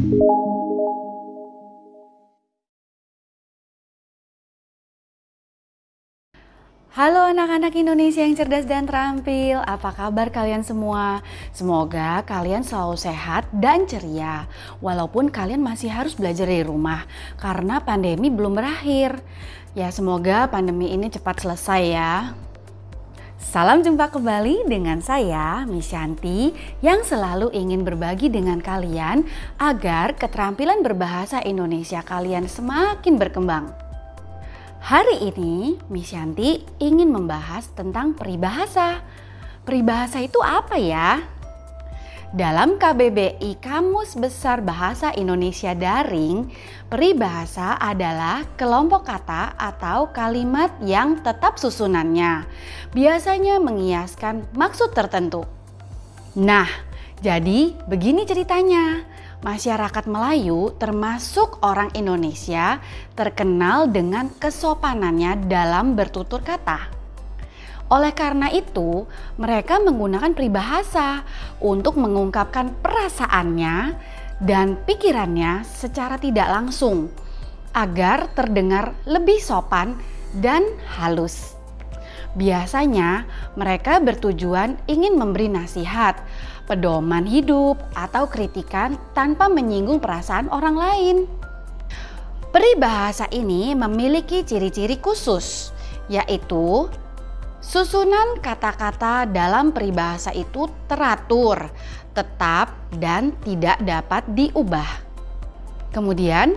Halo anak-anak Indonesia yang cerdas dan terampil, apa kabar kalian semua? Semoga kalian selalu sehat dan ceria, walaupun kalian masih harus belajar di rumah karena pandemi belum berakhir. Ya semoga pandemi ini cepat selesai ya. Salam jumpa kembali dengan saya, Miss Shanti, yang selalu ingin berbagi dengan kalian agar keterampilan berbahasa Indonesia kalian semakin berkembang. Hari ini, Miss Shanti ingin membahas tentang peribahasa. Peribahasa itu apa ya? Dalam KBBI Kamus Besar Bahasa Indonesia Daring, peribahasa adalah kelompok kata atau kalimat yang tetap susunannya biasanya mengiaskan maksud tertentu. Nah, jadi begini ceritanya. Masyarakat Melayu termasuk orang Indonesia terkenal dengan kesopanannya dalam bertutur kata. Oleh karena itu, mereka menggunakan peribahasa untuk mengungkapkan perasaannya dan pikirannya secara tidak langsung agar terdengar lebih sopan dan halus. Biasanya mereka bertujuan ingin memberi nasihat, pedoman hidup, atau kritikan tanpa menyinggung perasaan orang lain. Peribahasa ini memiliki ciri-ciri khusus, yaitu susunan kata-kata dalam peribahasa itu teratur, tetap, dan tidak dapat diubah. Kemudian,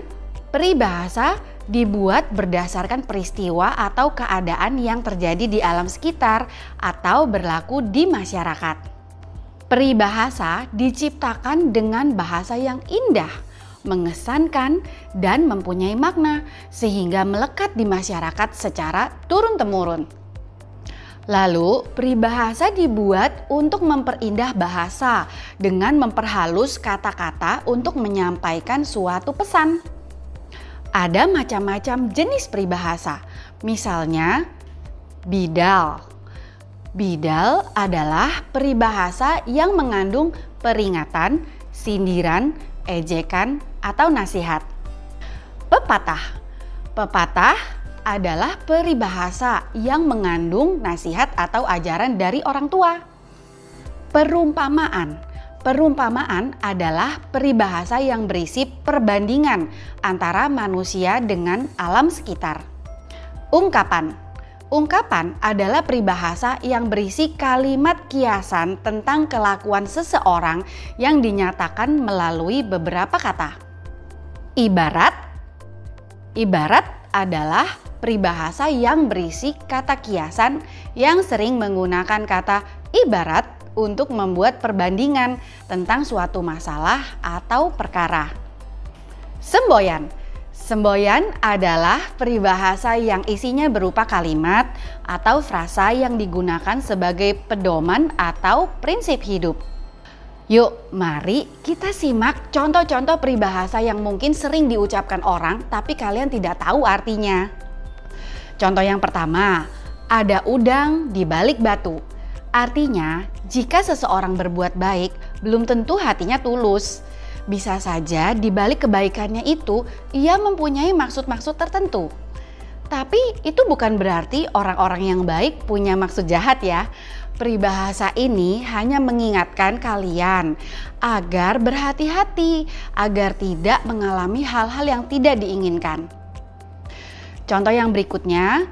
peribahasa dibuat berdasarkan peristiwa atau keadaan yang terjadi di alam sekitar atau berlaku di masyarakat. Peribahasa diciptakan dengan bahasa yang indah, mengesankan, dan mempunyai makna sehingga melekat di masyarakat secara turun-temurun. Lalu, peribahasa dibuat untuk memperindah bahasa dengan memperhalus kata-kata untuk menyampaikan suatu pesan. Ada macam-macam jenis peribahasa, misalnya bidal. Bidal adalah peribahasa yang mengandung peringatan, sindiran, ejekan, atau nasihat. Pepatah. Pepatah adalah peribahasa yang mengandung nasihat atau ajaran dari orang tua. Perumpamaan. Perumpamaan adalah peribahasa yang berisi perbandingan antara manusia dengan alam sekitar. Ungkapan. Ungkapan adalah peribahasa yang berisi kalimat kiasan tentang kelakuan seseorang yang dinyatakan melalui beberapa kata. Ibarat. Ibarat adalah peribahasa yang berisi kata kiasan yang sering menggunakan kata ibarat untuk membuat perbandingan tentang suatu masalah atau perkara. Semboyan. Semboyan adalah peribahasa yang isinya berupa kalimat atau frasa yang digunakan sebagai pedoman atau prinsip hidup. Yuk, mari kita simak contoh-contoh peribahasa yang mungkin sering diucapkan orang tapi kalian tidak tahu artinya. Contoh yang pertama, ada udang di balik batu. Artinya, jika seseorang berbuat baik, belum tentu hatinya tulus. Bisa saja di balik kebaikannya itu ia mempunyai maksud-maksud tertentu. Tapi itu bukan berarti orang-orang yang baik punya maksud jahat ya. Peribahasa ini hanya mengingatkan kalian agar berhati-hati, agar tidak mengalami hal-hal yang tidak diinginkan. Contoh yang berikutnya,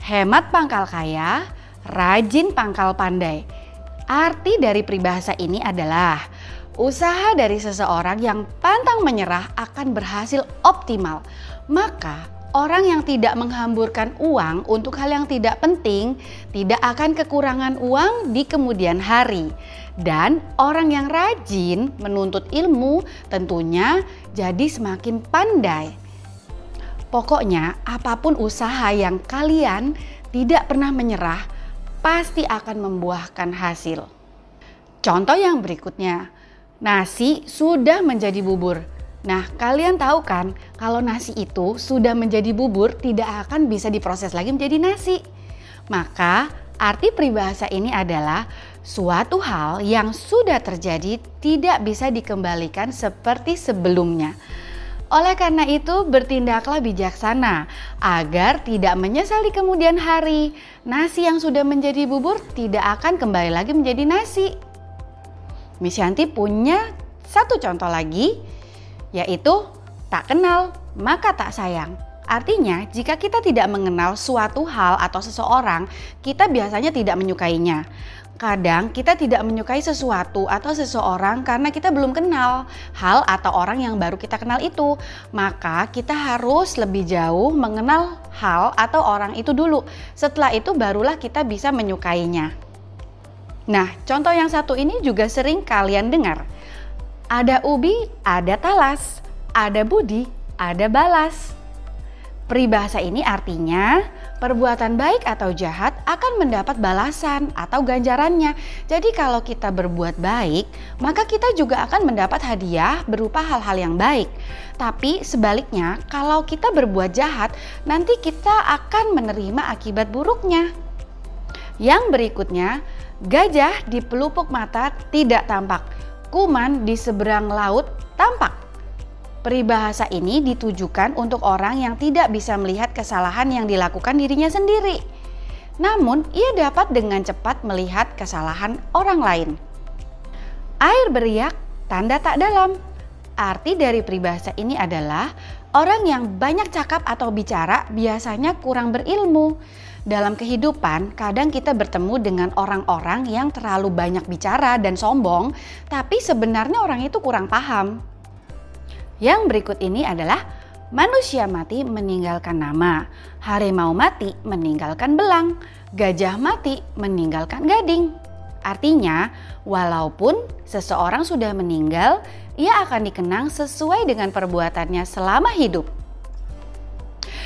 hemat pangkal kaya, rajin pangkal pandai. Arti dari peribahasa ini adalah usaha dari seseorang yang pantang menyerah akan berhasil optimal. Maka orang yang tidak menghamburkan uang untuk hal yang tidak penting tidak akan kekurangan uang di kemudian hari. Dan orang yang rajin menuntut ilmu tentunya jadi semakin pandai. Pokoknya apapun usaha yang kalian tidak pernah menyerah pasti akan membuahkan hasil. Contoh yang berikutnya. Nasi sudah menjadi bubur. Nah, kalian tahu kan kalau nasi itu sudah menjadi bubur tidak akan bisa diproses lagi menjadi nasi. Maka arti peribahasa ini adalah Suatu hal yang sudah terjadi tidak bisa dikembalikan seperti sebelumnya. Oleh karena itu, bertindaklah bijaksana agar tidak menyesal di kemudian hari. Nasi yang sudah menjadi bubur tidak akan kembali lagi menjadi nasi. Miss Yanti punya satu contoh lagi, yaitu tak kenal maka tak sayang. Artinya, jika kita tidak mengenal suatu hal atau seseorang, kita biasanya tidak menyukainya. Kadang kita tidak menyukai sesuatu atau seseorang karena kita belum kenal hal atau orang yang baru kita kenal itu. Maka kita harus lebih jauh mengenal hal atau orang itu dulu. Setelah itu barulah kita bisa menyukainya. Nah, contoh yang satu ini juga sering kalian dengar. Ada ubi, ada talas. Ada budi, ada balas. Peribahasa ini artinya perbuatan baik atau jahat akan mendapat balasan atau ganjarannya. Jadi kalau kita berbuat baik, maka kita juga akan mendapat hadiah berupa hal-hal yang baik. Tapi sebaliknya, kalau kita berbuat jahat, nanti kita akan menerima akibat buruknya. Yang berikutnya, gajah di pelupuk mata tidak tampak, kuman di seberang laut tampak. Peribahasa ini ditujukan untuk orang yang tidak bisa melihat kesalahan yang dilakukan dirinya sendiri. Namun, ia dapat dengan cepat melihat kesalahan orang lain. Air beriak, tanda tak dalam. Arti dari peribahasa ini adalah orang yang banyak cakap atau bicara biasanya kurang berilmu. Dalam kehidupan, kadang kita bertemu dengan orang-orang yang terlalu banyak bicara dan sombong, tapi sebenarnya orang itu kurang paham. Yang berikut ini adalah manusia mati meninggalkan nama, harimau mati meninggalkan belang, gajah mati meninggalkan gading. Artinya, walaupun seseorang sudah meninggal, ia akan dikenang sesuai dengan perbuatannya selama hidup.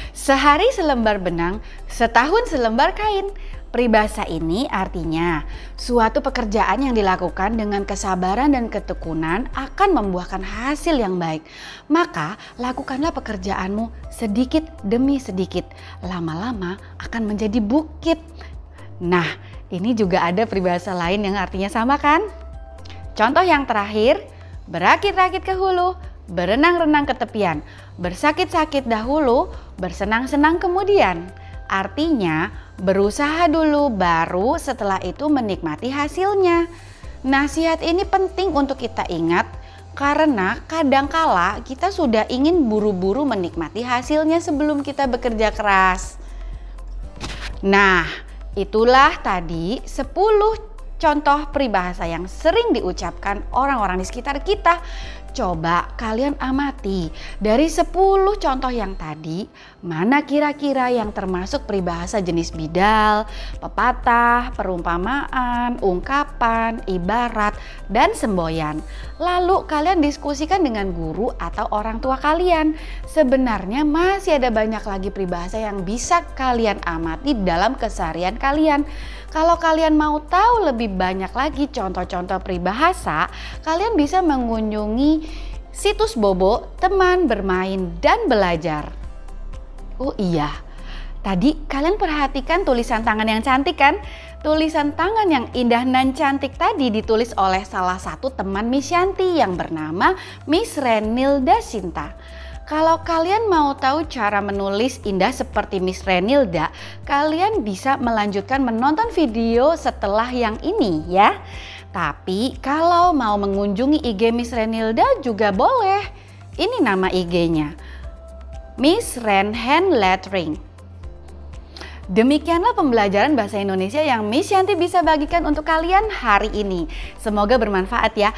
Sehari selembar benang, setahun selembar kain. Peribahasa ini artinya suatu pekerjaan yang dilakukan dengan kesabaran dan ketekunan akan membuahkan hasil yang baik. Maka lakukanlah pekerjaanmu sedikit demi sedikit. Lama-lama akan menjadi bukit. Nah, ini juga ada peribahasa lain yang artinya sama kan? Contoh yang terakhir, berakit-rakit ke hulu, berenang-renang ke tepian, bersakit-sakit dahulu, bersenang-senang kemudian. Artinya berusaha dulu baru setelah itu menikmati hasilnya. Nasihat ini penting untuk kita ingat karena kadangkala kita sudah ingin buru-buru menikmati hasilnya sebelum kita bekerja keras. Nah, itulah tadi 10 contoh peribahasa yang sering diucapkan orang-orang di sekitar kita. Coba kalian amati dari 10 contoh yang tadi, mana kira-kira yang termasuk peribahasa jenis bidal, pepatah, perumpamaan, ungkapan, ibarat, dan semboyan. Lalu kalian diskusikan dengan guru atau orang tua kalian. Sebenarnya masih ada banyak lagi peribahasa yang bisa kalian amati dalam keseharian kalian. Kalau kalian mau tahu lebih banyak lagi contoh-contoh peribahasa, kalian bisa mengunjungi situs Bobo Teman Bermain dan Belajar. Oh iya, tadi kalian perhatikan tulisan tangan yang cantik kan? Tulisan tangan yang indah dan cantik tadi ditulis oleh salah satu teman Miss Yanti yang bernama Miss Renilda Sinta. Kalau kalian mau tahu cara menulis indah seperti Miss Renilda, kalian bisa melanjutkan menonton video setelah yang ini ya. Tapi kalau mau mengunjungi IG Miss Renilda juga boleh. Ini nama IG-nya, Miss Ren Hand Lettering. Demikianlah pembelajaran bahasa Indonesia yang Miss Yanti bisa bagikan untuk kalian hari ini. Semoga bermanfaat ya.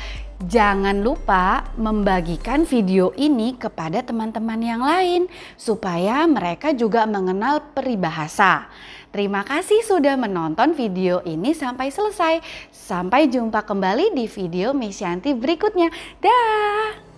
Jangan lupa membagikan video ini kepada teman-teman yang lain supaya mereka juga mengenal peribahasa. Terima kasih sudah menonton video ini sampai selesai. Sampai jumpa kembali di video Miss Yanti berikutnya. Dah.